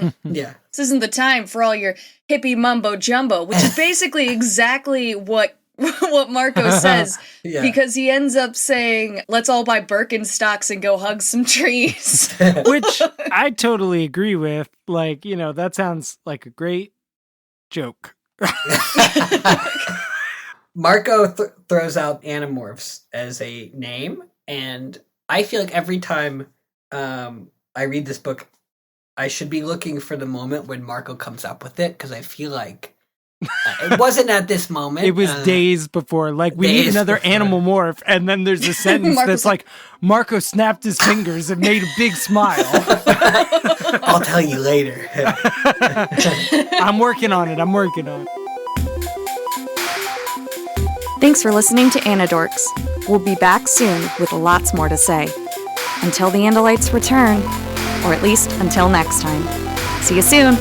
isn't the time for all your hippie mumbo jumbo, which is basically exactly what Marco says, because he ends up saying, let's all buy Birkenstocks and go hug some trees. Which I totally agree with. Like, that sounds like a great joke. Marco throws out Animorphs as a name, and I feel like every time I read this book, I should be looking for the moment when Marco comes up with it, because I feel like it wasn't at this moment. It was days before. Like, we need another animal morph, and then there's a sentence that's like, Marco snapped his fingers and made a big smile. I'll tell you later. I'm working on it. Thanks for listening to Anidorks. We'll be back soon with lots more to say. Until the Andalites return, or at least until next time. See you soon!